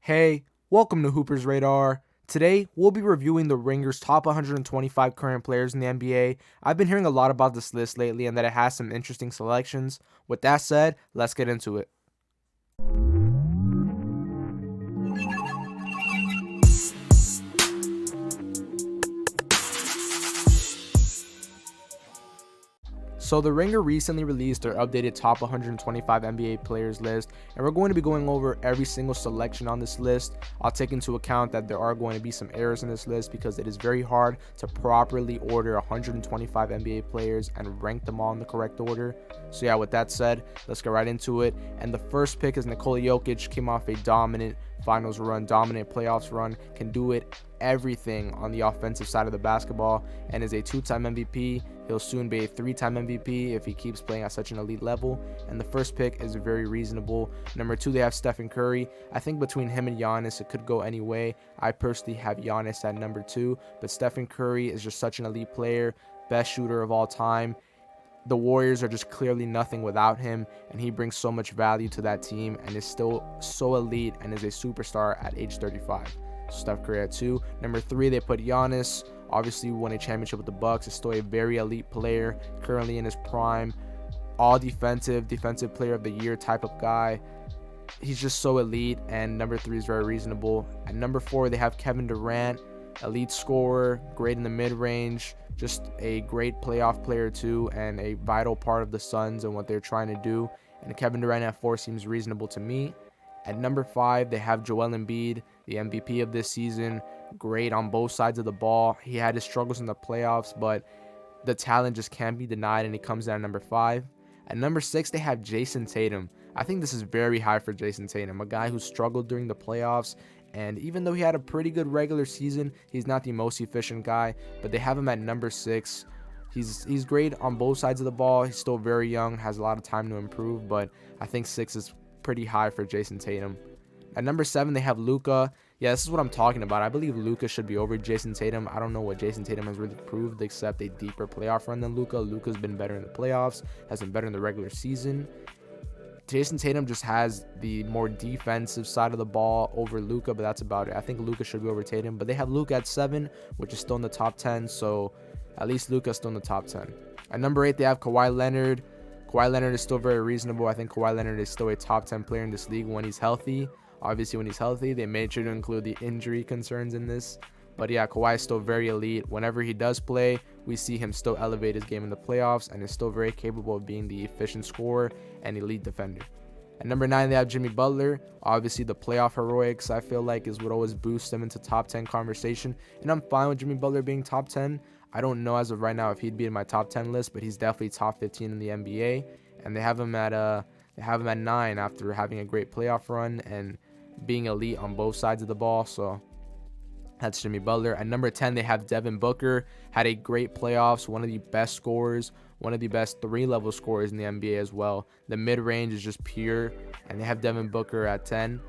Hey, welcome to Hooper's Radar. Today, we'll be reviewing the Ringer's top 125 current players in the NBA. I've been hearing a lot about this list lately and that it has some interesting selections. With that said, let's get into it. So the Ringer recently released their updated top 125 NBA players list, and we're going to be going over every single selection on this list. I'll take into account that there are going to be some errors in this list because it is very hard to properly order 125 NBA players and rank them all in the correct order. So yeah, with that said, let's get right into it. And the first pick is Nikola Jokic. Came off a dominant finals run, dominant playoffs run, can do it everything on the offensive side of the basketball, and is a two-time MVP. He'll soon be a three-time MVP if he keeps playing at such an elite level. And the first pick is very reasonable. Number 2, they have Stephen Curry. I think between him and Giannis, it could go any way. I personally have Giannis at number 2, but Stephen Curry is just such an elite player, best shooter of all time. The Warriors are just clearly nothing without him, and he brings so much value to that team and is still so elite and is a superstar at age 35. Steph Curry at 2. Number 3, they put Giannis. Obviously won a championship with the Bucks. Is still a very elite player, currently in his prime. All defensive player of the year type of guy. He's just so elite, and number 3 is very reasonable. At number 4, they have Kevin Durant. Elite scorer, great in the mid-range, just a great playoff player too, and a vital part of the Suns and what they're trying to do. And Kevin Durant at 4 seems reasonable to me. At number 5, they have Joel Embiid, the MVP of this season. Great on both sides of the ball. He had his struggles in the playoffs, but the talent just can't be denied, and he comes in at number 5. At number 6, they have Jason Tatum. I think this is very high for Jason Tatum, a guy who struggled during the playoffs. And even though he had a pretty good regular season, he's not the most efficient guy, but they have him at number 6. He's great on both sides of the ball. He's still very young, has a lot of time to improve, but I think 6 is pretty high for Jason Tatum. At number 7, they have Luka. Yeah, this is what I'm talking about. I believe Luka should be over Jason Tatum. I don't know what Jason Tatum has really proved except a deeper playoff run than Luka. Luka's been better in the playoffs, has been better in the regular season. Jason Tatum just has the more defensive side of the ball over Luka, but that's about it. I think Luka should be over Tatum, but they have Luka at 7, which is still in the top 10, so at least Luka's still in the top 10. At number 8, they have Kawhi Leonard. Kawhi Leonard is still very reasonable. I think Kawhi Leonard is still a top 10 player in this league when he's healthy. Obviously, when he's healthy, they made sure to include the injury concerns in this. But yeah, Kawhi is still very elite. Whenever he does play, we see him still elevate his game in the playoffs and is still very capable of being the efficient scorer and elite defender. At number 9, they have Jimmy Butler. Obviously, the playoff heroics, I feel like, is what always boosts him into top 10 conversation. And I'm fine with Jimmy Butler being top 10. I don't know as of right now if he'd be in my top 10 list, but he's definitely top 15 in the NBA. And they have him at 9 after having a great playoff run and being elite on both sides of the ball. So that's Jimmy Butler. At number 10, they have Devin Booker. Had a great playoffs, one of the best scorers, one of the best 3-level scorers in the NBA as well. The mid-range is just pure, and they have Devin Booker at 10.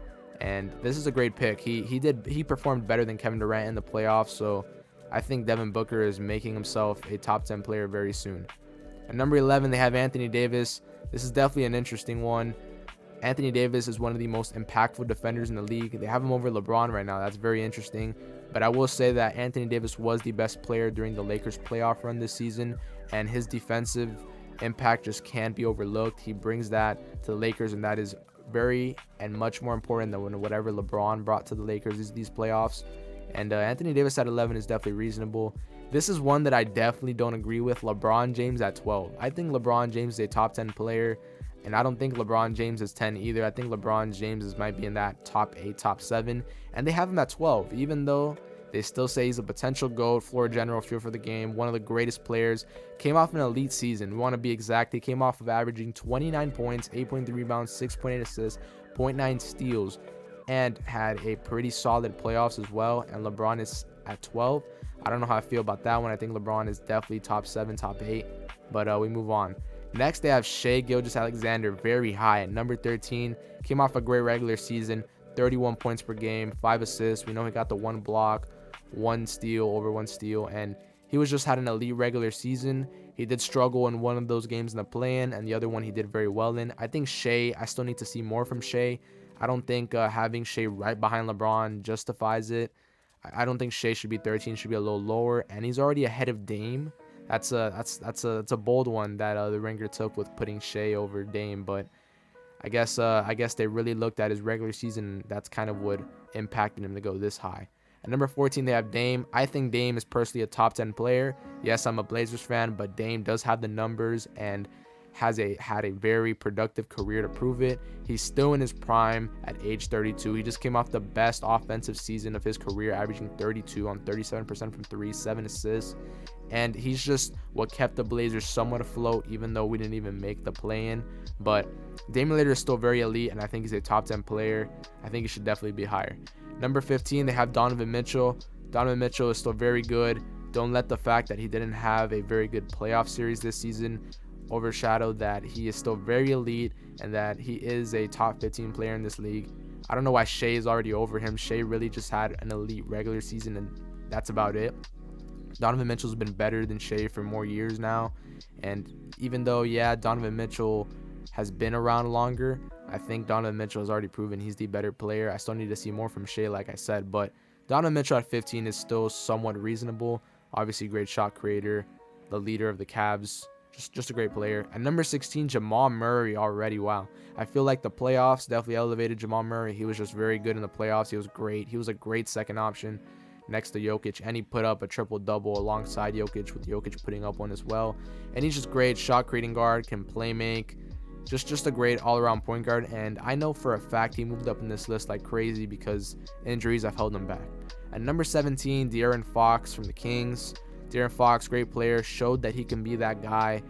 And this is a great pick. He performed better than Kevin Durant in the playoffs, so I think Devin Booker is making himself a top 10 player very soon. At number 11, they have Anthony Davis. This is definitely an interesting one. Anthony Davis is one of the most impactful defenders in the league. They have him over LeBron right now. That's very interesting. But I will say that Anthony Davis was the best player during the Lakers playoff run this season, and his defensive impact just can't be overlooked. He brings that to the Lakers, and that is very and much more important than whatever LeBron brought to the Lakers these playoffs. And Anthony Davis at 11 is definitely reasonable. This is one that I definitely don't agree with. LeBron James at 12. I think LeBron James is a top 10 player. And I don't think LeBron James is 10 either. I think LeBron James might be in that top 8, top 7. And they have him at 12, even though they still say he's a potential GOAT, floor general, feel for the game, one of the greatest players. Came off an elite season. We want to be exact. He came off of averaging 29 points, 8.3 rebounds, 6.8 assists, 0.9 steals, and had a pretty solid playoffs as well. And LeBron is at 12. I don't know how I feel about that one. I think LeBron is definitely top 7, top 8. But we move on. Next, they have Shai Gilgeous-Alexander, very high at number 13. Came off a great regular season, 31 points per game, 5 assists. We know he got the 1 block, 1 steal, over 1 steal, and he was just had an elite regular season. He did struggle in one of those games in the play-in, and the other one he did very well in. I think Shai, I still need to see more from Shai. I don't think having Shea right behind LeBron justifies it. I don't think Shea should be 13, should be a little lower, and he's already ahead of Dame. That's a bold one that the Ringer took with putting Shea over Dame, but I guess they really looked at his regular season. That's kind of what impacted him to go this high. At number 14, they have Dame. I think Dame is personally a top 10 player. Yes, I'm a Blazers fan, but Dame does have the numbers and had a very productive career to prove it. He's still in his prime at age 32. He just came off the best offensive season of his career, averaging 32 on 37% from three, 7 assists. And he's just what kept the Blazers somewhat afloat, even though we didn't even make the play-in. But Damian Lillard is still very elite, and I think he's a top 10 player. I think he should definitely be higher. Number 15, they have Donovan Mitchell. Donovan Mitchell is still very good. Don't let the fact that he didn't have a very good playoff series this season overshadow that he is still very elite and that he is a top 15 player in this league. I don't know why Shea is already over him. Shea really just had an elite regular season, and that's about it. Donovan Mitchell's been better than Shea for more years now. And even though, yeah, Donovan Mitchell has been around longer, I think Donovan Mitchell has already proven he's the better player. I still need to see more from Shea, like I said. But Donovan Mitchell at 15 is still somewhat reasonable. Obviously, great shot creator, the leader of the Cavs. Just a great player. At number 16, Jamal Murray already. Wow. I feel like the playoffs definitely elevated Jamal Murray. He was just very good in the playoffs. He was great. He was a great second option next to Jokic, and he put up a triple-double alongside Jokic, with Jokic putting up one as well. And he's just great shot creating guard, can play make, just a great all-around point guard. And I know for a fact he moved up in this list like crazy because injuries have held him back. At number 17, De'Aaron Fox from the Kings. De'Aaron Fox, great player, showed that he can be that guy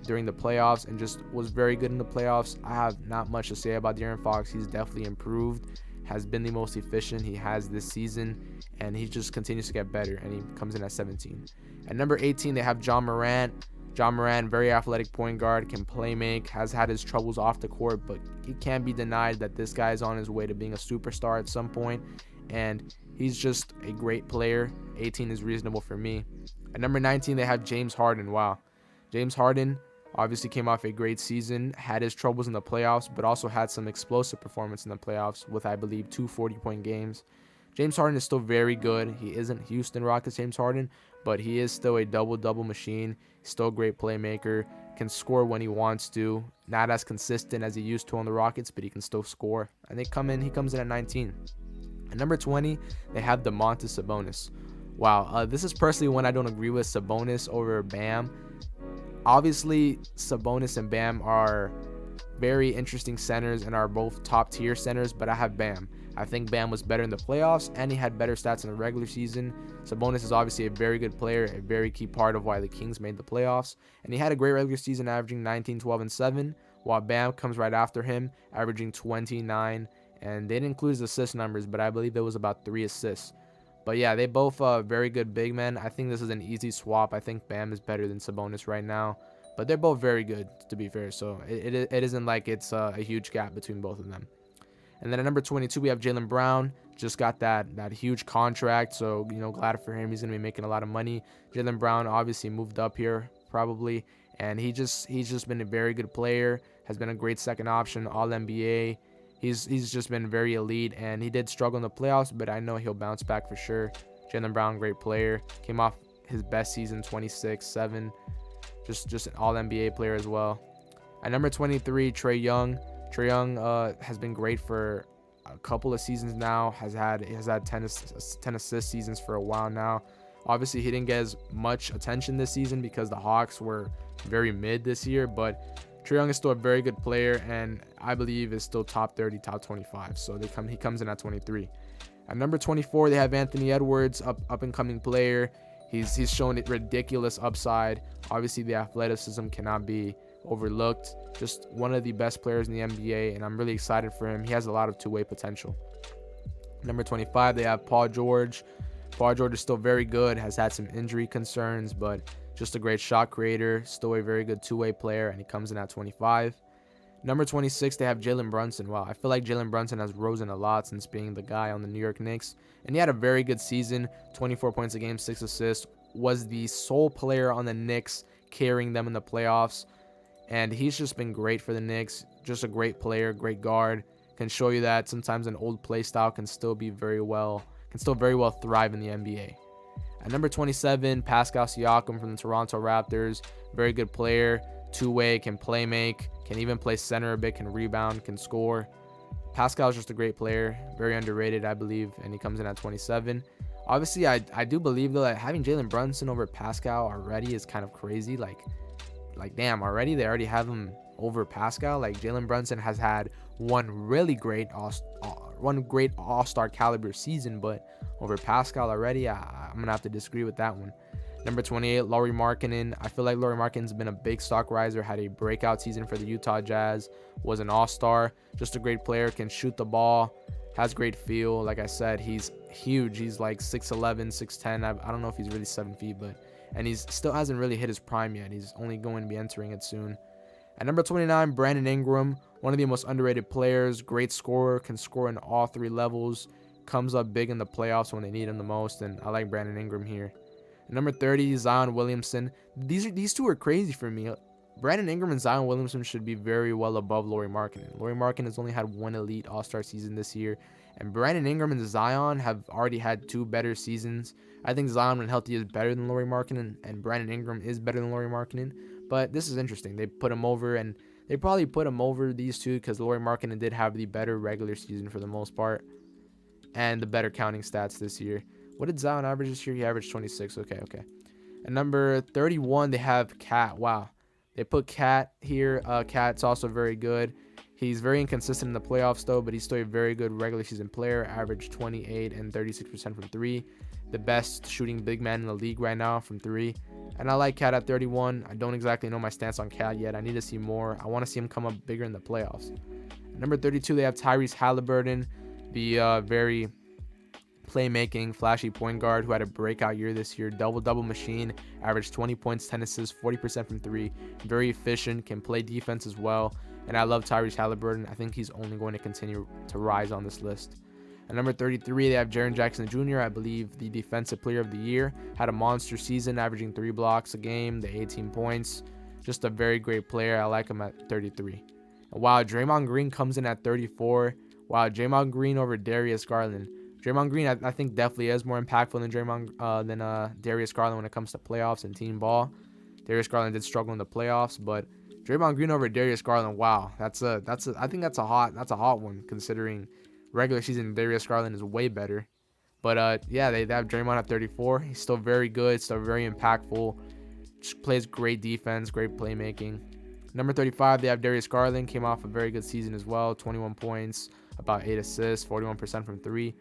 during the playoffs and just was very good in the playoffs. I have not much to say about De'Aaron Fox. He's definitely improved, has been the most efficient he has this season, and he just continues to get better, and he comes in at 17. At number 18, they have Ja Morant. Ja Morant, very athletic point guard, can play make, has had his troubles off the court, but it can't be denied that this guy is on his way to being a superstar at some point, and he's just a great player. 18 is reasonable for me. At number 19, they have James Harden. Wow. James Harden obviously came off a great season, had his troubles in the playoffs, but also had some explosive performance in the playoffs with, I believe, 2 40-point games. James Harden is still very good. He isn't Houston Rockets James Harden, but he is still a double-double machine. He's still a great playmaker, can score when he wants to. Not as consistent as he used to on the Rockets, but he can still score. And he comes in at 19. At number 20, they have Domantas Sabonis. Wow, this is personally one I don't agree with, Sabonis over Bam. Obviously, Sabonis and Bam are very interesting centers and are both top-tier centers, but I have Bam. I think Bam was better in the playoffs, and he had better stats in the regular season. Sabonis is obviously a very good player, a very key part of why the Kings made the playoffs, and he had a great regular season, averaging 19, 12, and 7, while Bam comes right after him, averaging 29, and they didn't include his assist numbers, but I believe there was about 3 assists. But yeah, they both very good big men. I think this is an easy swap. I think Bam is better than Sabonis right now. But they're both very good, to be fair. So it isn't like it's a huge gap between both of them. And then at number 22, we have Jaylen Brown. Just got that huge contract. So, glad for him. He's going to be making a lot of money. Jaylen Brown obviously moved up here probably. And he's just been a very good player. Has been a great second option, All-NBA. He's just been very elite, and he did struggle in the playoffs, but I know he'll bounce back for sure. Jaylen Brown, great player. Came off his best season, 26-7. Just an All-NBA player as well. At number 23, Trae Young. Trae Young has been great for a couple of seasons now. Has had 10 assist seasons for a while now. Obviously, he didn't get as much attention this season because the Hawks were very mid this year, but Trae Young is still a very good player, and I believe is still top 30, top 25. So he comes in at 23. At number 24, they have Anthony Edwards, up and coming player. He's shown it ridiculous upside. Obviously, the athleticism cannot be overlooked. Just one of the best players in the NBA, and I'm really excited for him. He has a lot of two-way potential. Number 25, they have Paul George. Paul George is still very good, has had some injury concerns, but just a great shot creator, still a very good two-way player, and he comes in at 25. Number 26, they have Jalen Brunson. Wow, I feel like Jalen Brunson has risen a lot since being the guy on the New York Knicks, and he had a very good season, 24 points a game, 6 assists, was the sole player on the Knicks carrying them in the playoffs, and he's just been great for the Knicks, just a great player, great guard, can show you that sometimes an old play style can still very well thrive in the NBA. At number 27, Pascal Siakam from the Toronto Raptors. Very good player, two-way, can play make, can even play center a bit, can rebound, can score. Pascal is just a great player, very underrated, I believe, and he comes in at 27. Obviously, I do believe, though, that having Jalen Brunson over Pascal already is kind of crazy. Like damn, they already have him over Pascal. Like, Jalen Brunson has had one great all-star caliber season, but over Pascal already, I'm going to have to disagree with that one. Number 28, Lauri Markkanen. I feel like Lauri Markkanen's been a big stock riser, had a breakout season for the Utah Jazz, was an all-star, just a great player, can shoot the ball, has great feel. Like I said, he's huge. He's like 6'11", 6'10". I don't know if he's really 7 feet, and he's still hasn't really hit his prime yet. He's only going to be entering it soon. At number 29, Brandon Ingram, one of the most underrated players, great scorer, can score in all 3 levels, comes up big in the playoffs when they need him the most, and I like Brandon Ingram here. At number 30, Zion Williamson. These two are crazy for me. Brandon Ingram and Zion Williamson should be very well above Lauri Markkanen. Lauri Markkanen has only had one elite all-star season this year, and Brandon Ingram and Zion have already had 2 better seasons. I think Zion, when healthy, is better than Lauri Markkanen, and Brandon Ingram is better than Lauri Markkanen. But this is interesting. They put him over, and they probably put him over these two because Lauri Markkanen did have the better regular season for the most part, and the better counting stats this year. What did Zion average this year? He averaged 26. Okay. At number 31, they have Cat. Wow. They put Cat here. Cat's also very good. He's very inconsistent in the playoffs, though, but he's still a very good regular season player. Averaged 28 and 36% from 3. The best shooting big man in the league right now from 3. And I like Cat at 31. I don't exactly know my stance on Cat yet. I need to see more. I want to see him come up bigger in the playoffs. At number 32, they have Tyrese Halliburton, the very playmaking, flashy point guard who had a breakout year this year. Double-double machine, averaged 20 points, 10 assists, 40% from 3. Very efficient, can play defense as well. And I love Tyrese Halliburton. I think he's only going to continue to rise on this list. At number 33, they have Jaren Jackson Jr., I believe the defensive player of the year. Had a monster season, averaging 3 blocks a game, the 18 points. Just a very great player. I like him at 33. And wow, Draymond Green comes in at 34. Wow, Draymond Green over Darius Garland. Draymond Green, I think, definitely is more impactful than Darius Garland when it comes to playoffs and team ball. Darius Garland did struggle in the playoffs, but Draymond Green over Darius Garland, wow, I think that's a hot one, considering regular season Darius Garland is way better. But yeah, they have Draymond at 34. He's still very good, still very impactful. Just plays great defense, great playmaking. Number 35, they have Darius Garland. Came off a very good season as well. 21 points, about 8 assists, 41% from 3.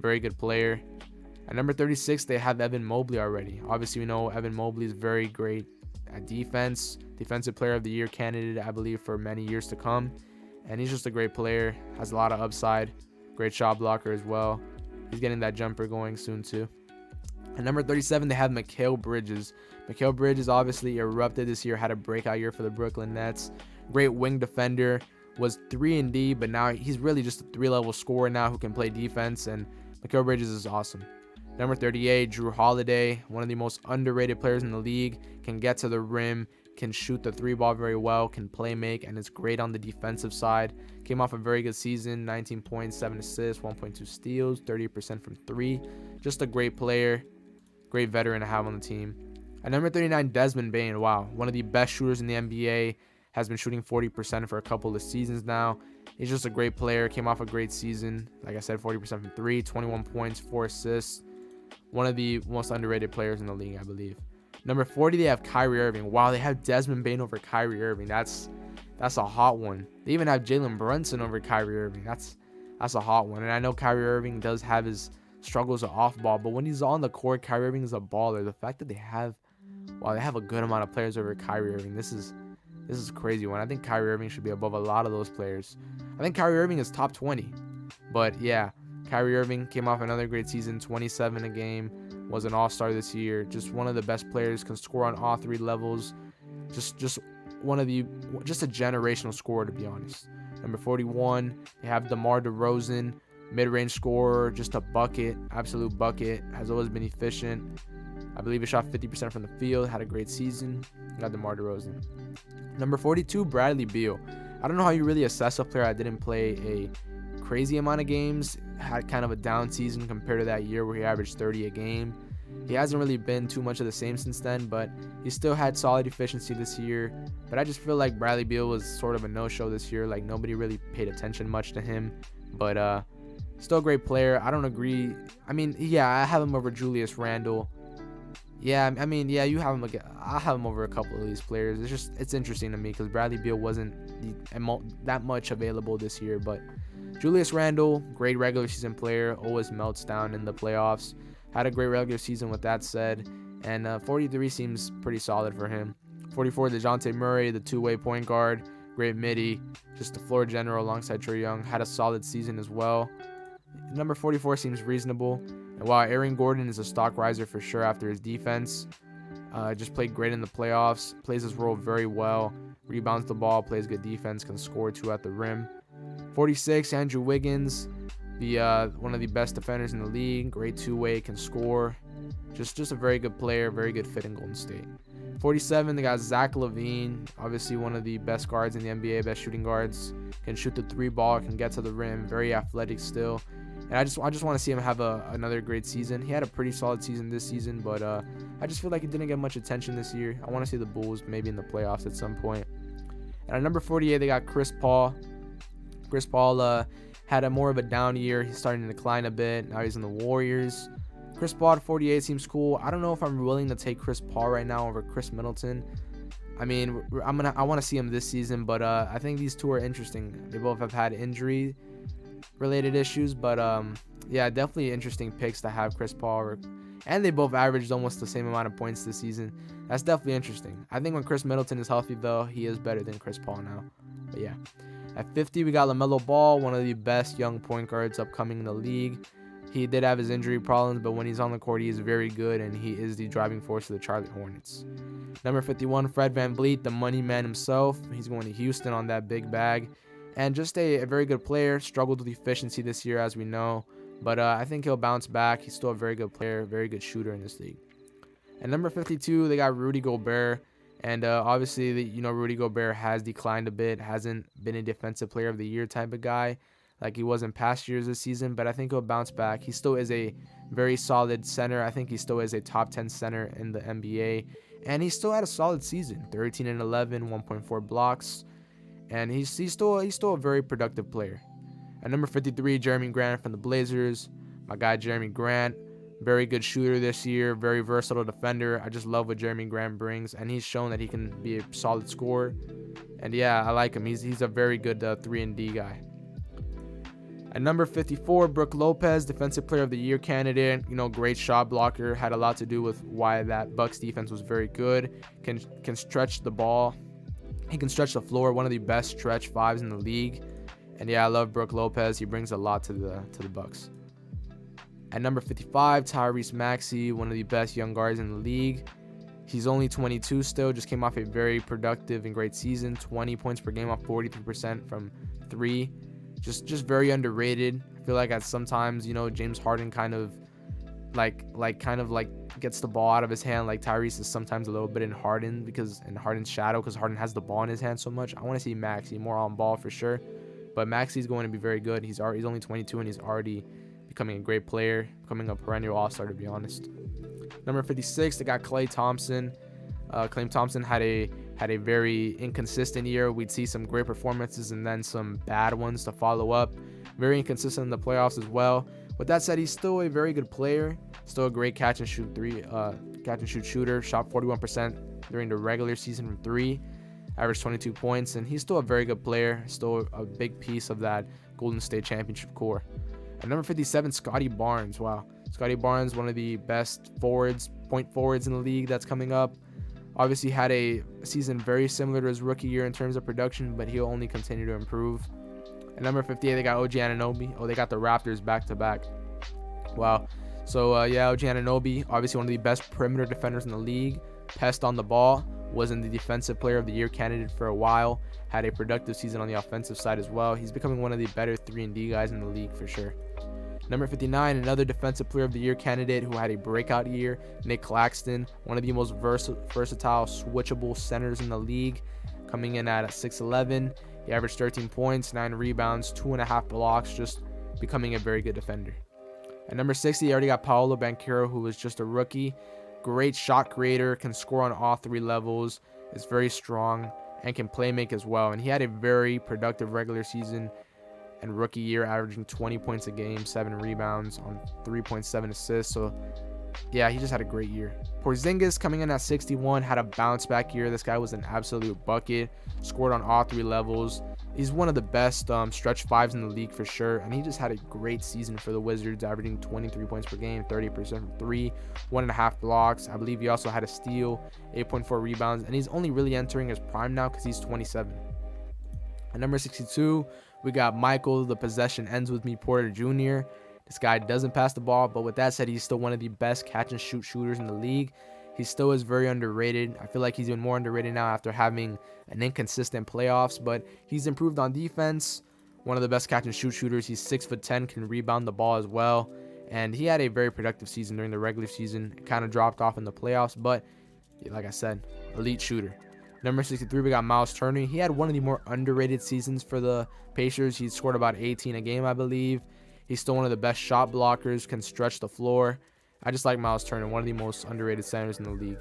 Very good player. At number 36, they have Evan Mobley already. Obviously, we know Evan Mobley is very great at defense. Defensive player of the year candidate, I believe, for many years to come. And he's just a great player. Has a lot of upside. Great shot blocker as well. He's getting that jumper going soon too. At number 37, they have Mikal Bridges. Mikal Bridges obviously erupted this year. Had a breakout year for the Brooklyn Nets. Great wing defender. Was 3-and-D, but now he's really just a 3-level scorer now who can play defense. And Mikal Bridges is awesome. Number 38, Drew Holiday, one of the most underrated players in the league. Can get to the rim, can shoot the 3-ball very well, can play make, and is great on the defensive side. Came off a very good season, 19 points, 7 assists, 1.2 steals, 30% from 3. Just a great player, great veteran to have on the team. At number 39, Desmond Bane, wow, one of the best shooters in the NBA. Has been shooting 40% for a couple of seasons now. He's just a great player. Came off a great season. Like I said, 40% from 3, 21 points, 4 assists. One of the most underrated players in the league, I believe. Number 40, they have Kyrie Irving. Wow, they have Desmond Bane over Kyrie Irving. That's a hot one. They even have Jalen Brunson over Kyrie Irving. That's a hot one. And I know Kyrie Irving does have his struggles off ball, but when he's on the court, Kyrie Irving is a baller. The fact that they have a good amount of players over Kyrie Irving. This is a crazy one. I think Kyrie Irving should be above a lot of those players. I think Kyrie Irving is top 20. But yeah, Kyrie Irving came off another great season, 27 a game, was an all-star this year. Just one of the best players, can score on all 3 levels. Just a generational scorer, to be honest. Number 41, they have DeMar DeRozan, mid-range scorer, just a bucket, absolute bucket, has always been efficient. I believe he shot 50% from the field, had a great season. Got DeMar DeRozan. Number 42, Bradley Beal. I don't know how you really assess a player that didn't play crazy amount of games, had kind of a down season compared to that year where he averaged 30 a game. He hasn't really been too much of the same since then, but he still had solid efficiency this year. But I just feel like Bradley Beal was sort of a no-show this year. Like, nobody really paid attention much to him. But still a great player. I don't agree. I mean, yeah, I have him over Julius Randle. Yeah, I mean, yeah, you have him. I have him over a couple of these players. It's interesting to me because Bradley Beal wasn't that much available this year. But Julius Randle, great regular season player, always melts down in the playoffs. Had a great regular season with that said, and 43 seems pretty solid for him. 44, DeJounte Murray, the two-way point guard, great midi, just the floor general alongside Trae Young, had a solid season as well. Number 44 seems reasonable, and while Aaron Gordon is a stock riser for sure after his defense, just played great in the playoffs, plays his role very well, rebounds the ball, plays good defense, can score too at the rim. 46, Andrew Wiggins, one of the best defenders in the league, great two-way, can score, just a very good player, very good fit in Golden State. 47, they got Zach LaVine, obviously one of the best guards in the NBA, best shooting guards, can shoot the three ball, can get to the rim, very athletic still, and I just want to see him have another great season. He had a pretty solid season this season, but I just feel like he didn't get much attention this year. I want to see the Bulls maybe in the playoffs at some point. And at number 48, they got Chris Paul. Chris Paul had a more of a down year. He's starting to decline a bit. Now he's in the Warriors. Chris Paul at 48 seems cool. I don't know if I'm willing to take Chris Paul right now over Chris Middleton. I mean, I want to see him this season, but I think these two are interesting. They both have had injury-related issues, but yeah, definitely interesting picks to have Chris Paul. And they both averaged almost the same amount of points this season. That's definitely interesting. I think when Chris Middleton is healthy, though, he is better than Chris Paul now. But yeah. At 50, we got LaMelo Ball, one of the best young point guards upcoming in the league. He did have his injury problems, but when he's on the court, he is very good, and he is the driving force of the Charlotte Hornets. Number 51, Fred VanVleet, the money man himself. He's going to Houston on that big bag. And just a very good player. Struggled with efficiency this year, as we know. But I think he'll bounce back. He's still a very good player, very good shooter in this league. At number 52, they got Rudy Gobert. And obviously, Rudy Gobert has declined a bit, hasn't been a defensive player of the year type of guy like he was in past years this season, but I think he'll bounce back. He still is a very solid center. I think he still is a top 10 center in the NBA, and he still had a solid season, 13 and 11, 1.4 blocks, and he's still a very productive player. At number 53, Jeremy Grant from the Blazers. My guy Jeremy Grant, very good shooter this year, very versatile defender. I just love what Jeremy Grant brings, and he's shown that he can be a solid scorer. And yeah, I like him. He's a very good 3-and-D guy. At number 54, Brook Lopez, Defensive Player of the Year candidate. Great shot blocker. Had a lot to do with why that Bucks defense was very good. Can stretch the ball. He can stretch the floor. One of the best stretch fives in the league. And yeah, I love Brook Lopez. He brings a lot to the Bucks. At number 55, Tyrese Maxey, one of the best young guards in the league. He's only 22 still, just came off a very productive and great season. 20 points per game off 43% from 3. Just very underrated. I feel like at sometimes, James Harden kind of gets the ball out of his hand. Like Tyrese is sometimes a little bit in Harden's shadow because Harden has the ball in his hand so much. I want to see Maxey more on ball for sure. But Maxey's going to be very good. He's only 22 and he's already becoming a great player, becoming a perennial all-star to be honest. Number 56, they got Klay Thompson. Klay Thompson had a very inconsistent year. We'd see some great performances and then some bad ones to follow up. Very inconsistent in the playoffs as well. With that said, he's still a very good player. Still a great catch and shoot shooter. Shot 41% during the regular season from 3. Averaged 22 points, and he's still a very good player. Still a big piece of that Golden State championship core. At number 57, Scottie Barnes. Wow. Scottie Barnes, one of the best point forwards in the league that's coming up. Obviously had a season very similar to his rookie year in terms of production, but he'll only continue to improve. At number 58, they got OG Anunoby. They got the Raptors back-to-back. Wow. So, yeah, OG Anunoby, obviously one of the best perimeter defenders in the league. Pest on the ball. Was in the Defensive Player of the Year candidate for a while. Had a productive season on the offensive side as well. He's becoming one of the better 3-and-D guys in the league for sure. Number 59, another Defensive Player of the Year candidate who had a breakout year, Nick Claxton, one of the most versatile, switchable centers in the league, coming in at 6'11". He averaged 13 points, 9 rebounds, 2.5 blocks, just becoming a very good defender. At number 60, you already got Paolo Banchero, who was just a rookie. Great shot creator, can score on all 3 levels, is very strong, and can play make as well. And he had a very productive regular season and rookie year, averaging 20 points a game, 7 rebounds on 3.7 assists. So yeah, he just had a great year. Porzingis coming in at 61 had a bounce back year. This guy was an absolute bucket, scored on all 3 levels. He's one of the best stretch fives in the league for sure, and he just had a great season for the Wizards, averaging 23 points per game, 30% from 3, 1.5 blocks. I believe he also had a steal, 8.4 rebounds, and he's only really entering his prime now because he's 27. At number 62, we got Michael, the possession ends with me, Porter Jr. This guy doesn't pass the ball, but with that said, he's still one of the best catch and shoot shooters in the league. He still is very underrated. I feel like he's even more underrated now after having an inconsistent playoffs, but he's improved on defense. One of the best catch and shoot shooters. He's 6'10", can rebound the ball as well, and he had a very productive season during the regular season. It kind of dropped off in the playoffs, but like I said, elite shooter. Number 63, we got Miles Turner. He had one of the more underrated seasons for the Pacers. He scored about 18 a game, I believe. He's still one of the best shot blockers, can stretch the floor. I just like Miles Turner, one of the most underrated centers in the league.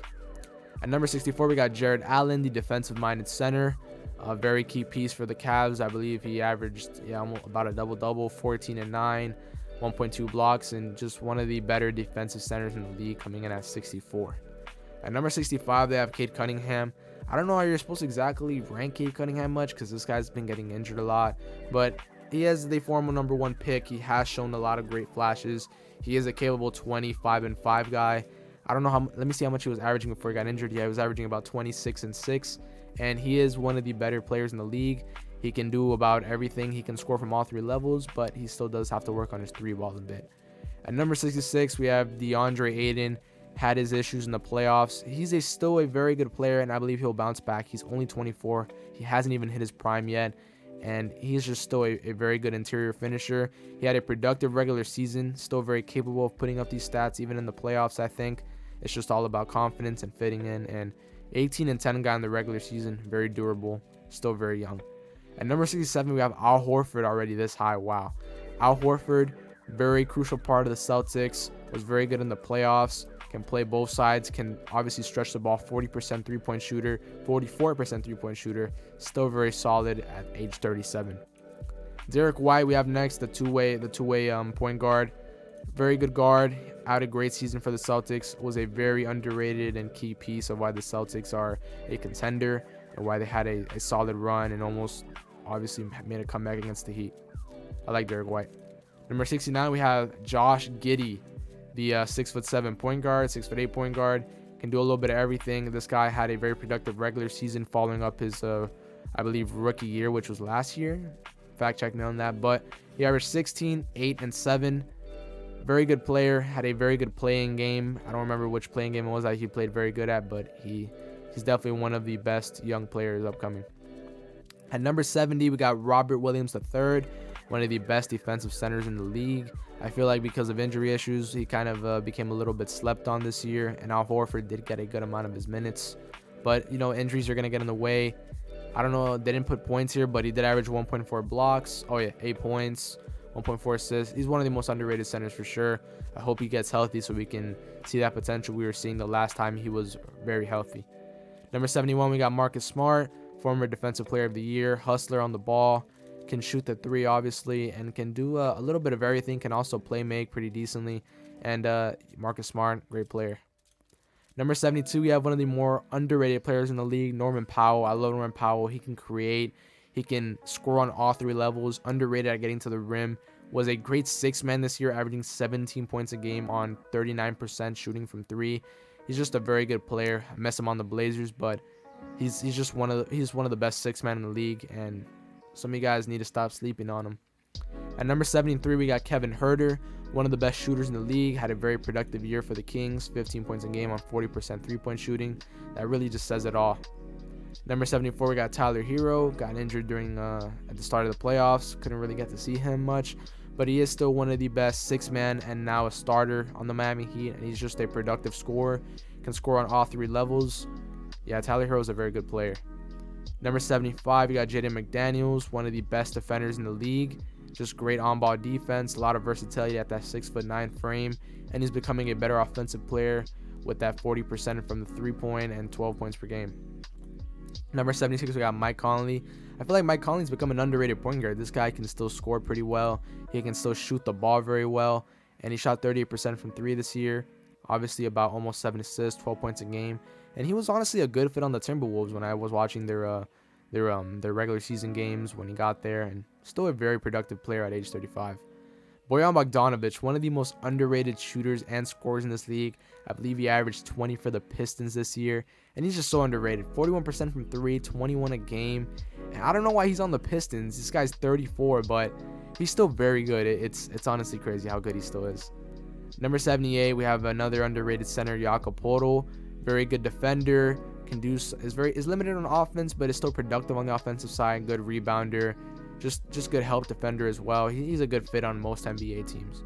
At number 64, we got Jared Allen, the defensive-minded center. A very key piece for the Cavs. I believe he averaged about a double-double, 14 and 9, 1.2 blocks, and just one of the better defensive centers in the league, coming in at 64. At number 65, they have Cade Cunningham. I don't know how you're supposed to exactly rank Cade Cunningham much because this guy's been getting injured a lot, but he is the former number 1 pick. He has shown a lot of great flashes. He is a capable 25-5 guy. I don't know how. Let me see how much he was averaging before he got injured. Yeah, he was averaging about 26-6, and he is one of the better players in the league. He can do about everything. He can score from all 3 levels, but he still does have to work on his 3-ball a bit. At number 66, we have DeAndre Ayton. Had his issues in the playoffs. He's still a very good player, and I believe he'll bounce back. He's only 24. He hasn't even hit his prime yet, and he's just still a very good interior finisher. He had a productive regular season, still very capable of putting up these stats even in the playoffs. I think it's just all about confidence and fitting in, and 18 and 10 guy in the regular season, very durable, still very young. At number 67, we have Al Horford already this high. Wow. Al Horford, very crucial part of the Celtics, was very good in the playoffs, can play both sides, can obviously stretch the ball, 40% three-point shooter, 44% three-point shooter, still very solid at age 37. Derek White, we have next, the two-way point guard. Very good guard, had a great season for the Celtics, was a very underrated and key piece of why the Celtics are a contender and why they had a solid run and almost obviously made a comeback against the Heat. I like Derek White. Number 69, we have Josh Giddey, the 6'7" point guard, 6'8" point guard, can do a little bit of everything. This guy had a very productive regular season following up his, I believe, rookie year, which was last year. Fact check me on that, but he averaged 16, 8, and 7. Very good player, had a very good playing game. I don't remember which playing game it was that he played very good at, but he's definitely one of the best young players upcoming. At number 70, we got Robert Williams III, one of the best defensive centers in the league. I feel like because of injury issues, he kind of became a little bit slept on this year, and Al Horford did get a good amount of his minutes. But, injuries are going to get in the way. I don't know, they didn't put points here, but he did average 1.4 blocks. 8 points, 1.4 assists. He's one of the most underrated centers for sure. I hope he gets healthy so we can see that potential we were seeing the last time he was very healthy. Number 71, we got Marcus Smart, former Defensive Player of the Year, hustler on the ball. Can shoot the 3 obviously, and can do a little bit of everything, can also play make pretty decently, and Marcus Smart, great player. Number 72, we have one of the more underrated players in the league, Norman Powell. I love Norman Powell. He can create, he can score on all 3 levels, underrated at getting to the rim, was a great 6-man this year, averaging 17 points a game on 39% shooting from 3. He's just a very good player. I miss him on the Blazers, but he's just one of the best 6-man in the league, and some of you guys need to stop sleeping on him. At number 73, we got Kevin Huerter, one of the best shooters in the league. Had a very productive year for the Kings, 15 points a game on 40% three-point shooting. That really just says it all. Number 74, we got Tyler Hero. Got injured during at the start of the playoffs. Couldn't really get to see him much, but he is still one of the best 6-man and now a starter on the Miami Heat, and he's just a productive scorer. Can score on all 3 levels. Yeah, Tyler Hero is a very good player. Number 75, you got Jaden McDaniels, one of the best defenders in the league. Just great on-ball defense, a lot of versatility at that 6'9" frame, and he's becoming a better offensive player with that 40% from the three-point and 12 points per game. Number 76, we got Mike Conley. I feel like Mike Conley's become an underrated point guard. This guy can still score pretty well. He can still shoot the ball very well, and he shot 38% from three this year. Obviously, about almost 7 assists, 12 points a game, and he was honestly a good fit on the Timberwolves when I was watching their regular season games when he got there, and still a very productive player at age 35. Bojan Bogdanovic, one of the most underrated shooters and scorers in this league. I believe he averaged 20 for the Pistons this year, and he's just so underrated. 41% from three, 21 a game, and I don't know why he's on the Pistons. This guy's 34, but he's still very good. It's honestly crazy how good he still is. Number 78, we have another underrated center, Jakob Poeltl. Very good defender. Is limited on offense, but is still productive on the offensive side. Good rebounder, just good help defender as well. He's a good fit on most NBA teams.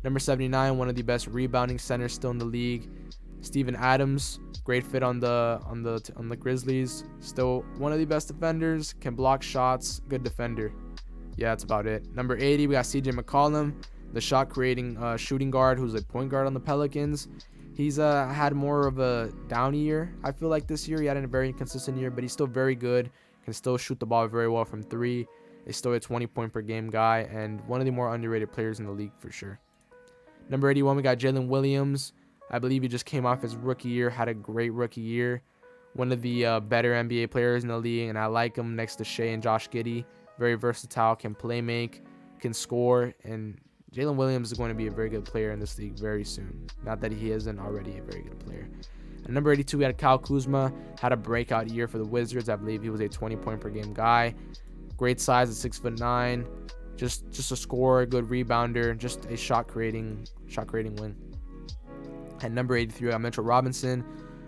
Number 79, one of the best rebounding centers still in the league, Steven Adams. Great fit on the Grizzlies. Still one of the best defenders. Can block shots. Good defender. Yeah, that's about it. Number 80, we got CJ McCollum, the shot creating shooting guard who's a point guard on the Pelicans. He's had more of a down year. I feel like this year he had a very inconsistent year, but he's still very good. Can still shoot the ball very well from three. He's still a 20-point per game guy, and one of the more underrated players in the league for sure. Number 81, we got Jalen Williams. I believe he just came off his rookie year, had a great rookie year. One of the better NBA players in the league, and I like him next to Shea and Josh Giddey. Very versatile, can play make, can score, and Jalen Williams is going to be a very good player in this league very soon. Not that he isn't already a very good player. At number 82, we had Kyle Kuzma. Had a breakout year for the Wizards. I believe he was a 20-point per game guy. Great size at 6'9". Just a scorer, good rebounder, just a shot creating wing. At number 83, we got Mitchell Robinson,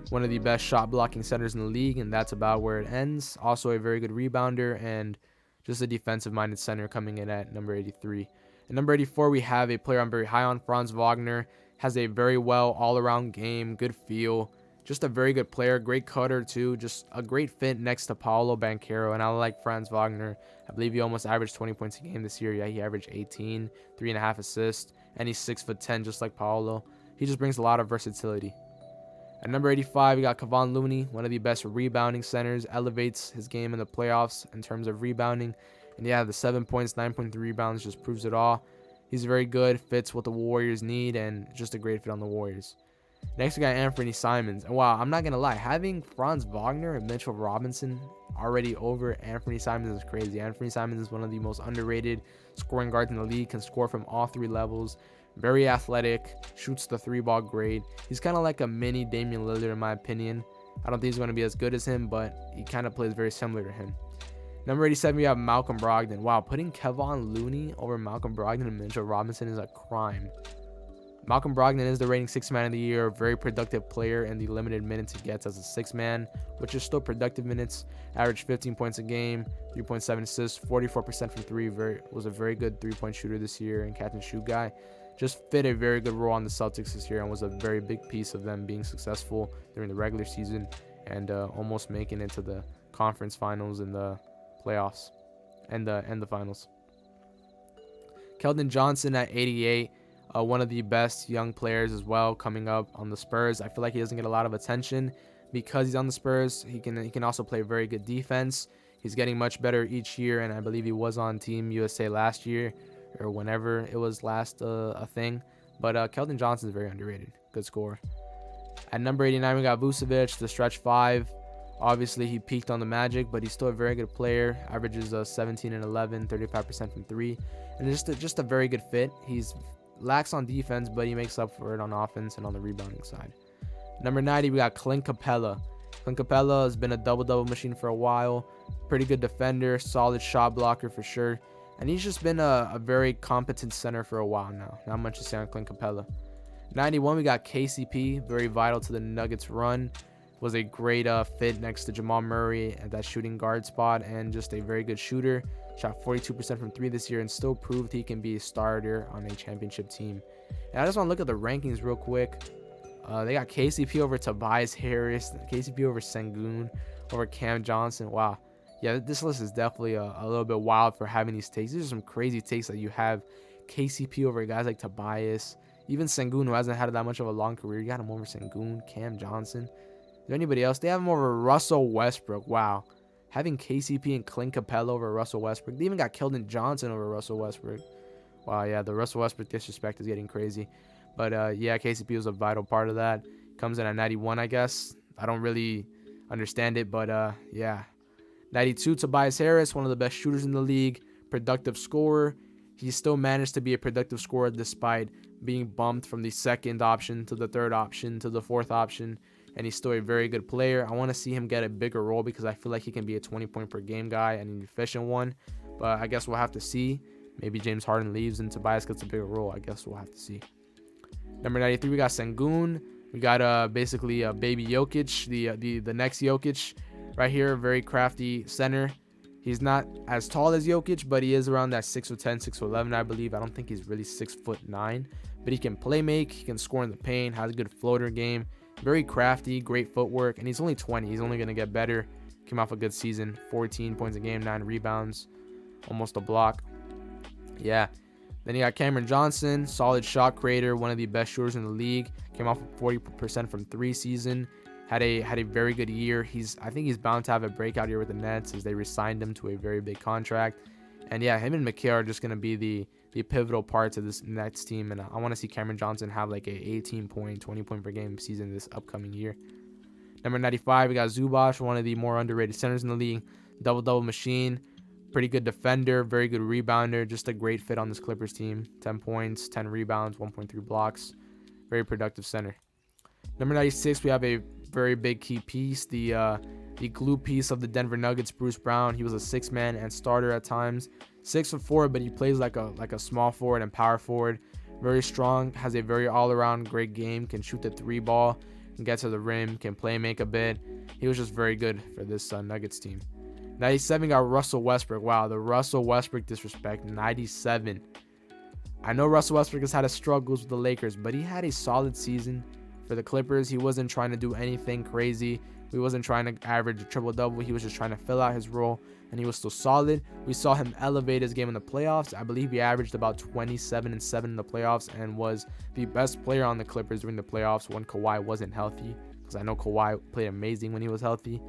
one of the best shot blocking centers in the league, and that's about where it ends. Also a very good rebounder and just a defensive-minded center coming in at number 83. At number 84, we have a player I'm very high on, Franz Wagner. Has a very well all-around game, good feel. Just a very good player, great cutter too. Just a great fit next to Paolo Banchero, and I like Franz Wagner. I believe he almost averaged 20 points a game this year. Yeah, he averaged 18, 3.5 assists, and he's 6'10", just like Paolo. He just brings a lot of versatility. At number 85, we got Kevon Looney, one of the best rebounding centers. Elevates his game in the playoffs in terms of rebounding. And yeah, the 7 points, 9.3 rebounds just proves it all. He's very good, fits what the Warriors need, and just a great fit on the Warriors. Next, we got Anthony Simons. And wow, I'm not going to lie, having Franz Wagner and Mitchell Robinson already over Anthony Simons is crazy. Anthony Simons is one of the most underrated scoring guards in the league, can score from all three levels. Very athletic, shoots the three ball great. He's kind of like a mini Damian Lillard in my opinion. I don't think he's going to be as good as him, but he kind of plays very similar to him. Number 87, we have Malcolm Brogdon. Wow, putting Kevon Looney over Malcolm Brogdon and Mitchell Robinson is a crime. Malcolm Brogdon is the reigning sixth man of the year, a very productive player in the limited minutes he gets as a sixth man, which is still productive minutes. Averaged 15 points a game, 3.7 assists, 44% from three. Was a very good three-point shooter this year and catch and shoot guy. Just fit a very good role on the Celtics this year and was a very big piece of them being successful during the regular season and almost making it to the conference finals and the playoffs and the finals. Keldon Johnson at 88. One of the best young players as well coming up on the Spurs. I feel like he doesn't get a lot of attention because he's on the Spurs. He can also play very good defense. He's getting much better each year, and I believe he was on Team USA last year or whenever it was last a thing. But Keldon Johnson is very underrated. Good scorer. At number 89, we got Vucevic, the stretch five. Obviously, he peaked on the Magic, but he's still a very good player. Averages 17 and 11, 35% from three, and just a very good fit. He's lacks on defense, but he makes up for it on offense and on the rebounding side. Number 90, we got Clint Capella. Clint Capella has been a double-double machine for a while. Pretty good defender, solid shot blocker for sure. And he's just been a very competent center for a while now. Not much to say on Clint Capella. 91, we got KCP, very vital to the Nuggets run. Was a great fit next to Jamal Murray at that shooting guard spot and just a very good shooter. Shot 42% from three this year and still proved he can be a starter on a championship team. And I just want to look at the rankings real quick. They got KCP over Tobias Harris, KCP over Sengun, over Cam Johnson. Wow. Yeah, this list is definitely a little bit wild for having these takes. These are some crazy takes that you have KCP over guys like Tobias, even Sengun, who hasn't had that much of a long career. You got him over Sengun, Cam Johnson. Is there anybody else? They have him over Russell Westbrook. Wow. Having KCP and Clint Capella over Russell Westbrook. They even got Keldon Johnson over Russell Westbrook. Wow, yeah, the Russell Westbrook disrespect is getting crazy. But yeah, KCP was a vital part of that. Comes in at 91, I guess. I don't really understand it, but yeah. 92, Tobias Harris, one of the best shooters in the league, productive scorer. He still managed to be a productive scorer despite being bumped from the second option to the third option to the fourth option, and he's still a very good player. I want to see him get a bigger role because I feel like he can be a 20-point per game guy and an efficient one, but I guess we'll have to see. Maybe James Harden leaves and Tobias gets a bigger role. I guess we'll have to see. Number 93, we got Sengun. We got basically a baby Jokic, the next Jokic right here, very crafty center. He's not as tall as Jokic, but he is around that 6'10", 6'11", I believe. I don't think he's really 6'9", but he can play make, he can score in the paint, has a good floater game, very crafty, great footwork, and he's only 20. He's only gonna get better. Came off a good season, 14 points a game, 9 rebounds, almost a block. Yeah. Then you got Cameron Johnson, solid shot creator, one of the best shooters in the league. Came off with 40% from 3 season. Had a very good year. I think he's bound to have a breakout year with the Nets as they re-signed him to a very big contract. And yeah, him and Mikal are just gonna be the pivotal parts of this Nets team. And I want to see Cameron Johnson have like a 18-point, 20-point per game season this upcoming year. Number 95, we got Zubac, one of the more underrated centers in the league. Double-double machine. Pretty good defender, very good rebounder, just a great fit on this Clippers team. 10 points, 10 rebounds, 1.3 blocks. Very productive center. Number 96, we have a very big key piece, the glue piece of the Denver Nuggets, Bruce Brown. He was a 6-man and starter at times. 6'4", but he plays like a small forward and power forward. Very strong, has a very all-around great game, can shoot the 3 ball, can get to the rim, can play make a bit. He was just very good for this Nuggets team. 97 got Russell Westbrook. Wow, the Russell Westbrook disrespect. 97. I know Russell Westbrook has had his struggles with the Lakers, but he had a solid season for the Clippers. He wasn't trying to do anything crazy. He wasn't trying to average a triple-double. He was just trying to fill out his role, and he was still solid. We saw him elevate his game in the playoffs. I believe he averaged about 27-7 in the playoffs and was the best player on the Clippers during the playoffs when Kawhi wasn't healthy, because I know Kawhi played amazing when he was healthy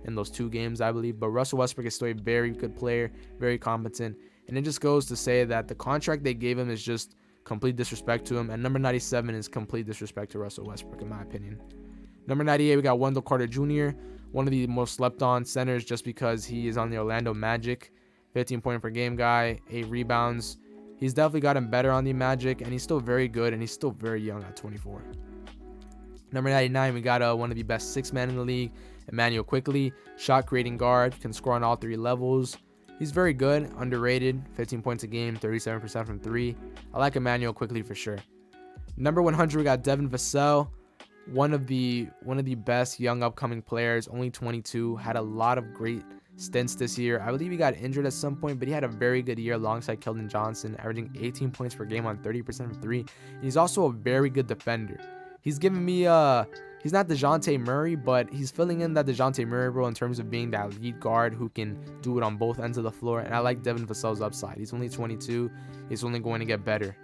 in those 2 games, I believe. But Russell Westbrook is still a very good player, very competent. And it just goes to say that the contract they gave him is just complete disrespect to him. And number 97 is complete disrespect to Russell Westbrook, in my opinion. Number 98, we got Wendell Carter Jr., one of the most slept on centers just because he is on the Orlando Magic. 15-point per game guy, 8 rebounds. He's definitely gotten better on the Magic, and he's still very good, and he's still very young at 24. Number 99, we got one of the best 6-man in the league, Immanuel Quickley, shot creating guard, can score on all 3 levels. He's very good, underrated, 15 points a game, 37% from 3. I like Immanuel Quickley for sure. Number 100, we got Devin Vassell, one of the best young upcoming players, only 22, had a lot of great stints this year. I believe he got injured at some point, but he had a very good year alongside Keldon Johnson, averaging 18 points per game on 30% from 3. And he's also a very good defender. He's giving me he's not DeJounte Murray, but he's filling in that DeJounte Murray role in terms of being that lead guard who can do it on both ends of the floor. And I like Devin Vassell's upside. He's only 22. He's only going to get better.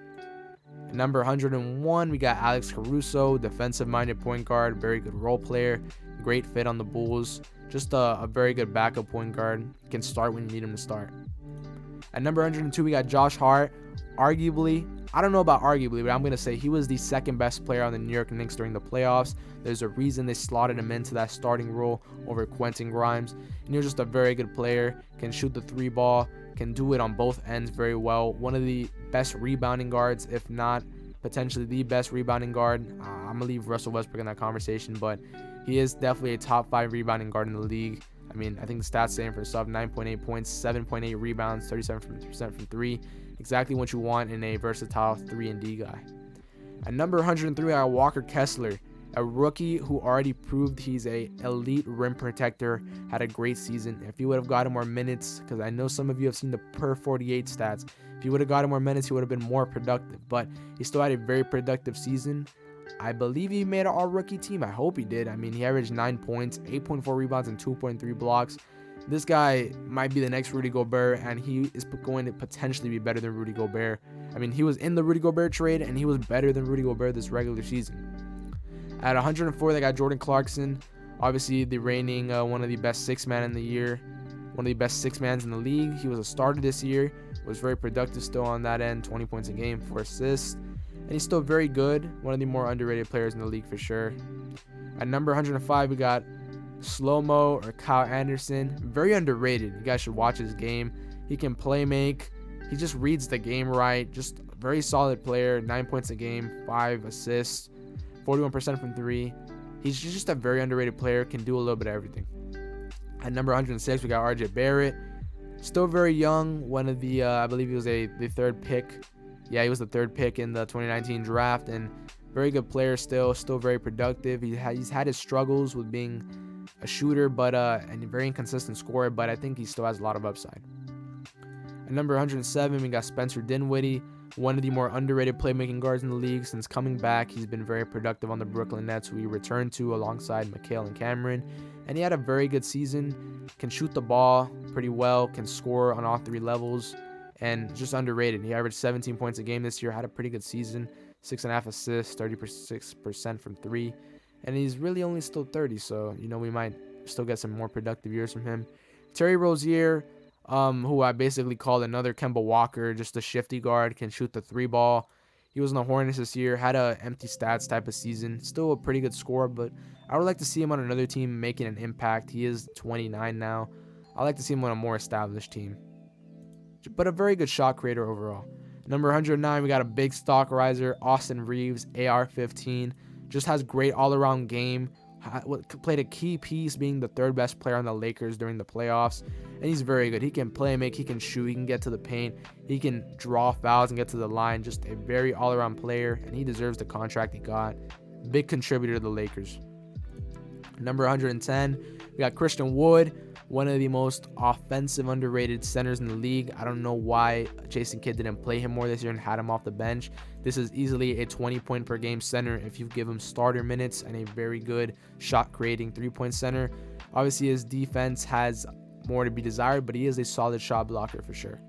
At number 101, we got Alex Caruso, defensive-minded point guard, very good role player, great fit on the Bulls. Just a very good backup point guard. Can start when you need him to start. At number 102, we got Josh Hart. Arguably, I don't know about arguably, but I'm going to say he was the second best player on the New York Knicks during the playoffs. There's a reason they slotted him into that starting role over Quentin Grimes. And he was just a very good player, can shoot the 3 ball, can do it on both ends very well. One of the best rebounding guards, if not potentially the best rebounding guard. I'm going to leave Russell Westbrook in that conversation, but he is definitely a top 5 rebounding guard in the league. I mean, I think the stats saying for itself, 9.8 points, 7.8 rebounds, 37% from 3. Exactly what you want in a versatile 3-and-D guy. At number 103, I got Walker Kessler, a rookie who already proved he's a elite rim protector, had a great season. If he would have gotten more minutes, because I know some of you have seen the per 48 stats, if he would have gotten more minutes, he would have been more productive, but he still had a very productive season. I believe he made an all-rookie team. I hope he did. I mean, he averaged 9 points, 8.4 rebounds, and 2.3 blocks. This guy might be the next Rudy Gobert, and he is going to potentially be better than Rudy Gobert. I mean, he was in the Rudy Gobert trade, and he was better than Rudy Gobert this regular season. At 104, they got Jordan Clarkson, obviously the reigning one of the best six-man in the year, one of the best six-mans in the league. He was a starter this year, was very productive still on that end, 20 points a game, 4 assists, and he's still very good, one of the more underrated players in the league for sure. At number 105, we got Slow-Mo or Kyle Anderson. Very underrated. You guys should watch his game. He can play make. He just reads the game right. Just a very solid player. 9 points a game, 5 assists, 41% from 3. He's just a very underrated player. Can do a little bit of everything. At number 106, we got RJ Barrett. Still very young. One of the, I believe he was the third pick. Yeah, he was the third pick in the 2019 draft. And very good player still very productive. He's had his struggles with being a shooter, but and a very inconsistent scorer, but I think he still has a lot of upside. At number 107, we got Spencer Dinwiddie, one of the more underrated playmaking guards in the league. Since coming back, he's been very productive on the Brooklyn Nets, who he returned to alongside Mikal and Cameron, and he had a very good season. Can shoot the ball pretty well, can score on all 3 levels, and just underrated. He averaged 17 points a game this year, had a pretty good season, 6.5 assists, 36% from 3. And he's really only still 30, so, we might still get some more productive years from him. Terry Rozier, who I basically called another Kemba Walker, just a shifty guard, can shoot the 3 ball. He was in the Hornets this year, had a empty stats type of season. Still a pretty good scorer, but I would like to see him on another team making an impact. He is 29 now. I like to see him on a more established team. But a very good shot creator overall. Number 109, we got a big stock riser, Austin Reeves, AR-15. Just has great all-around game. Played a key piece being the 3rd best player on the Lakers during the playoffs. And he's very good. He can play make, he can shoot, he can get to the paint, he can draw fouls and get to the line. Just a very all-around player, and he deserves the contract he got. Big contributor to the Lakers. Number 110, we got Christian Wood, one of the most offensive underrated centers in the league. I don't know why Jason Kidd didn't play him more this year and had him off the bench. This is easily a 20-point per game center if you give him starter minutes, and a very good shot creating 3-point center. Obviously his defense has more to be desired, but he is a solid shot blocker for sure.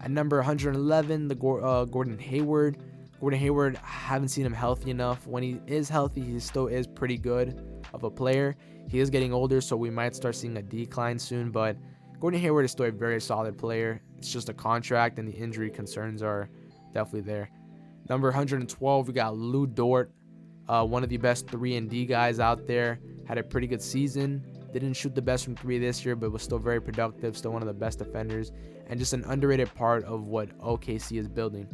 At number 111, the Gordon Hayward. Gordon Hayward, I haven't seen him healthy enough. When he is healthy, he still is pretty good of a player. He is getting older, so we might start seeing a decline soon, but Gordon Hayward is still a very solid player. It's just a contract, and the injury concerns are definitely there. Number 112, we got Lou Dort, one of the best 3-and-D guys out there. Had a pretty good season. Didn't shoot the best from 3 this year, but was still very productive, still one of the best defenders, and just an underrated part of what OKC is building.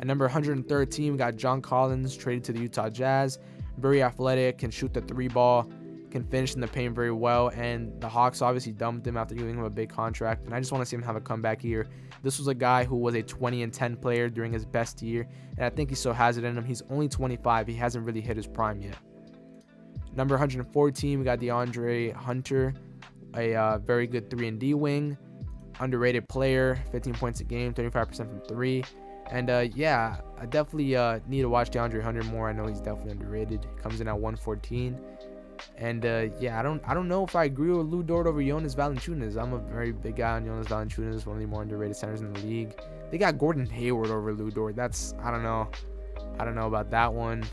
At number 113, we got John Collins, traded to the Utah Jazz. Very athletic, can shoot the 3 ball, can finish in the paint very well, and the Hawks obviously dumped him after giving him a big contract, and I just want to see him have a comeback year. This was a guy who was a 20-and-10 player during his best year, and I think he still has it in him. He's only 25. He hasn't really hit his prime yet. Number 114, we got DeAndre Hunter, a very good 3-and-D wing, underrated player, 15 points a game, 35% from 3. And yeah, I definitely need to watch DeAndre Hunter more. I know he's definitely underrated. Comes in at 114. And yeah, I don't know if I agree with Lou Dort over Jonas Valanciunas. I'm a very big guy on Jonas Valanciunas, one of the more underrated centers in the league. They got Gordon Hayward over Lou Dort. That's, I don't know about that one.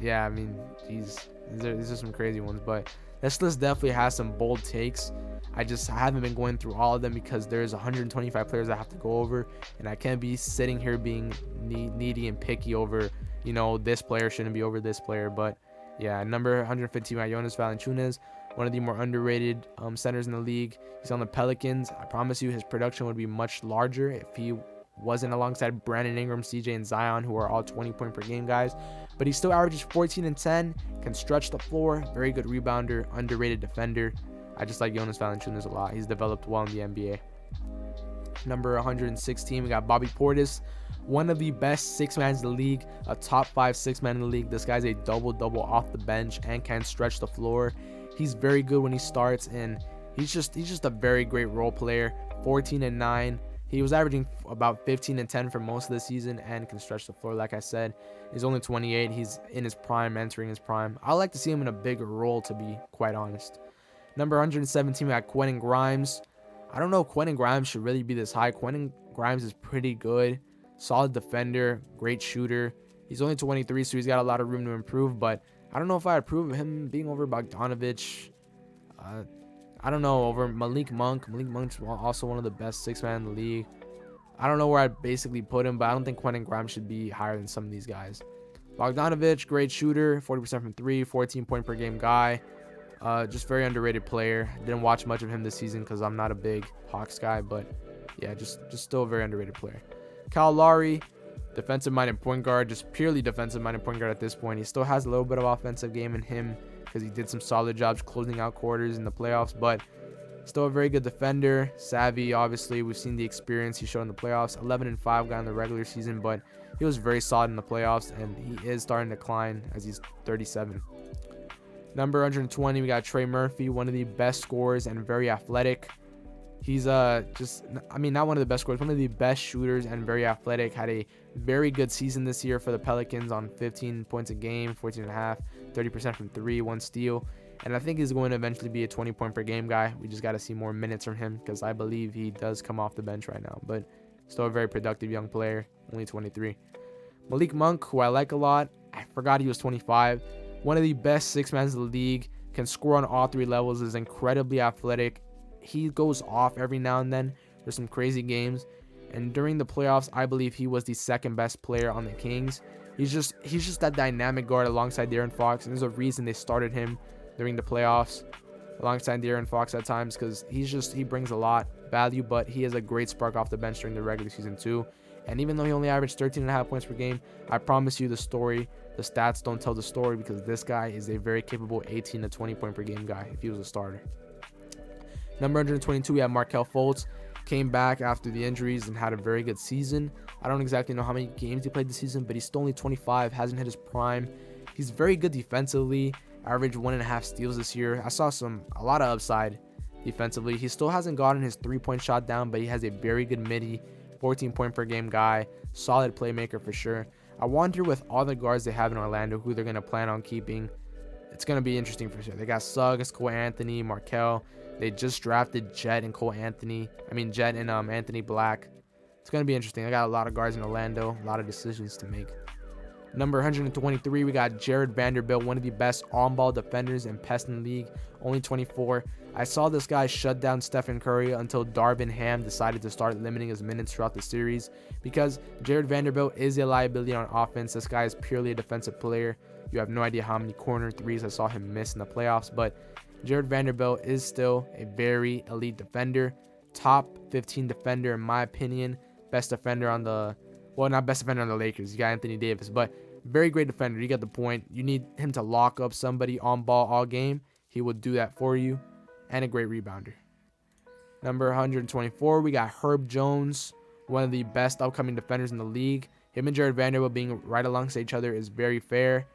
Yeah, I mean, geez, these are some crazy ones. But this list definitely has some bold takes. I haven't been going through all of them because there's 125 players I have to go over, and I can't be sitting here being needy and picky over, this player shouldn't be over this player. But yeah, number 115, Jonas Valanciunas, one of the more underrated centers in the league. He's on the Pelicans. I promise you his production would be much larger if he wasn't alongside Brandon Ingram, CJ, and Zion, who are all 20-point per game guys. But he still averages 14 and 10, can stretch the floor, very good rebounder, underrated defender. I just like Jonas Valanciunas a lot. He's developed well in the NBA. Number 116, we got Bobby Portis, one of the best 6-man in the league, a top 5 6-man in the league. This guy's a double-double off the bench and can stretch the floor. He's very good when he starts, and he's just a very great role player. 14 and 9. He was averaging about 15 and 10 for most of the season and can stretch the floor. Like I said, he's only 28. He's in his prime, entering his prime. I like to see him in a bigger role, to be quite honest. Number 117, we got Quentin Grimes. I don't know if Quentin Grimes should really be this high. Quentin Grimes is pretty good. Solid defender, great shooter. He's only 23, so he's got a lot of room to improve, but I don't know if I approve of him being over Bogdanovic. I don't know, over Malik Monk. Malik Monk's also one of the best six-man in the league. I don't know where I'd basically put him, but I don't think Quentin Grimes should be higher than some of these guys. Bogdanovic, great shooter, 40% from 3, 14 point per game guy. Just very underrated player. Didn't watch much of him this season because I'm not a big Hawks guy, but yeah, just still a very underrated player. Kyle Lowry, defensive-minded point guard, just purely defensive-minded point guard at this point. He still has a little bit of offensive game in him because he did some solid jobs closing out quarters in the playoffs, but still a very good defender. Savvy, obviously, we've seen the experience he showed in the playoffs. 11-5 guy in the regular season, but he was very solid in the playoffs, and he is starting to decline as he's 37. Number 120, we got Trey Murphy, one of the best scorers and very athletic. He's not one of the best scorers, one of the best shooters and very athletic. Had a very good season this year for the Pelicans on 15 points a game, 14.5, 30% from 3, 1 steal. And I think he's going to eventually be a 20 point per game guy. We just got to see more minutes from him because I believe he does come off the bench right now. But still a very productive young player, only 23. Malik Monk, who I like a lot. I forgot he was 25. One of the best six-men in the league. Can score on all 3 levels. Is incredibly athletic. He goes off every now and then. There's some crazy games. And during the playoffs, I believe he was the second best player on the Kings. He's just that dynamic guard alongside De'Aaron Fox. And there's a reason they started him during the playoffs alongside De'Aaron Fox at times because he brings a lot value, but he is a great spark off the bench during the regular season too. And even though he only averaged 13.5 points per game, I promise you the stats don't tell the story because this guy is a very capable 18 to 20 point per game guy if he was a starter. Number 122, we have Markelle Fultz. Came back after the injuries and had a very good season. I don't exactly know how many games he played this season, but he's still only 25, hasn't hit his prime. He's very good defensively, averaged 1.5 steals this year. I saw a lot of upside defensively. He still hasn't gotten his 3-point shot down, but he has a very good midi, 14 point per game guy, solid playmaker for sure. I wonder with all the guards they have in Orlando who they're going to plan on keeping. It's going to be interesting for sure. They got Suggs, Cole Anthony, Markelle. They just drafted Jet and Anthony Black. It's going to be interesting. I got a lot of guards in Orlando, a lot of decisions to make. Number 123, we got Jared Vanderbilt, one of the best on-ball defenders and pests in the league, only 24. I saw this guy shut down Stephen Curry until Darvin Ham decided to start limiting his minutes throughout the series because Jared Vanderbilt is a liability on offense. This guy is purely a defensive player. You have no idea how many corner threes I saw him miss in the playoffs, but Jared Vanderbilt is still a very elite defender. Top 15 defender in my opinion. Best defender on the... Well, not best defender on the Lakers. You got Anthony Davis, but very great defender. You get the point. You need him to lock up somebody on ball all game. He will do that for you. And a great rebounder. Number 124, we got Herb Jones, one of the best upcoming defenders in the league. Him and Jared Vanderbilt being right alongside each other is very fair.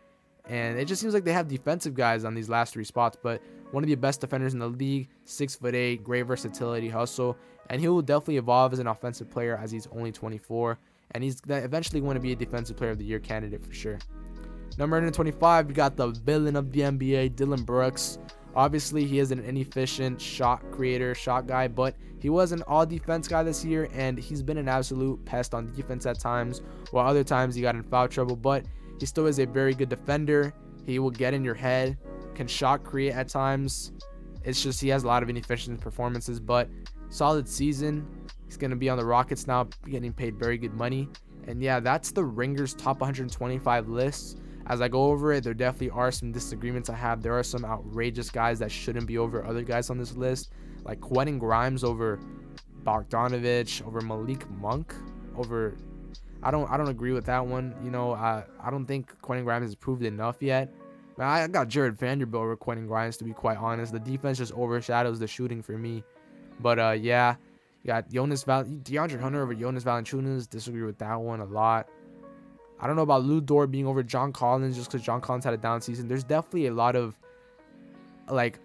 And it just seems like they have defensive guys on these last 3 spots, but one of the best defenders in the league, 6'8", great versatility, hustle, and he will definitely evolve as an offensive player as he's only 24, and he's eventually going to be a defensive player of the year candidate for sure. Number 125, we got the villain of the NBA, Dillon Brooks. Obviously, he is an inefficient shot creator, shot guy, but he was an all-defense guy this year, and he's been an absolute pest on defense at times, while other times he got in foul trouble, but he still is a very good defender. He will get in your head, can shot create at times. It's just he has a lot of inefficient performances, but solid season. He's going to be on the Rockets now, getting paid very good money. And yeah, that's the Ringers top 125 lists. As I go over it, there definitely are some disagreements I have. There are some outrageous guys that shouldn't be over other guys on this list, like Quentin Grimes over Bogdanovic, over Malik Monk, over... I don't agree with that one. You know, I don't think Quentin Grimes has proved enough yet. I got Jared Vanderbilt over Quentin Grimes, to be quite honest. The defense just overshadows the shooting for me. But yeah, you got DeAndre Hunter over Jonas Valanciunas. Disagree with that one a lot. I don't know about Lou Dort being over John Collins just because John Collins had a down season. There's definitely a lot of like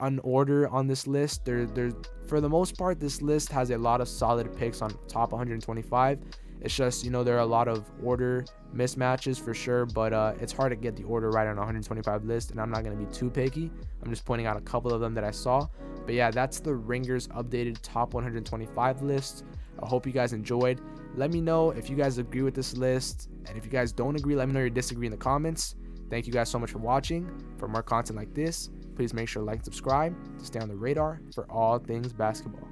unorder on this list. There's for the most part, this list has a lot of solid picks on top 125. It's just, there are a lot of order mismatches for sure, but it's hard to get the order right on a 125 list, and I'm not going to be too picky. I'm just pointing out a couple of them that I saw. But yeah, that's the Ringers updated top 125 list. I hope you guys enjoyed. Let me know if you guys agree with this list, and if you guys don't agree, let me know you disagree in the comments. Thank you guys so much for watching. For more content like this, please make sure to like and subscribe to stay on the radar for all things basketball.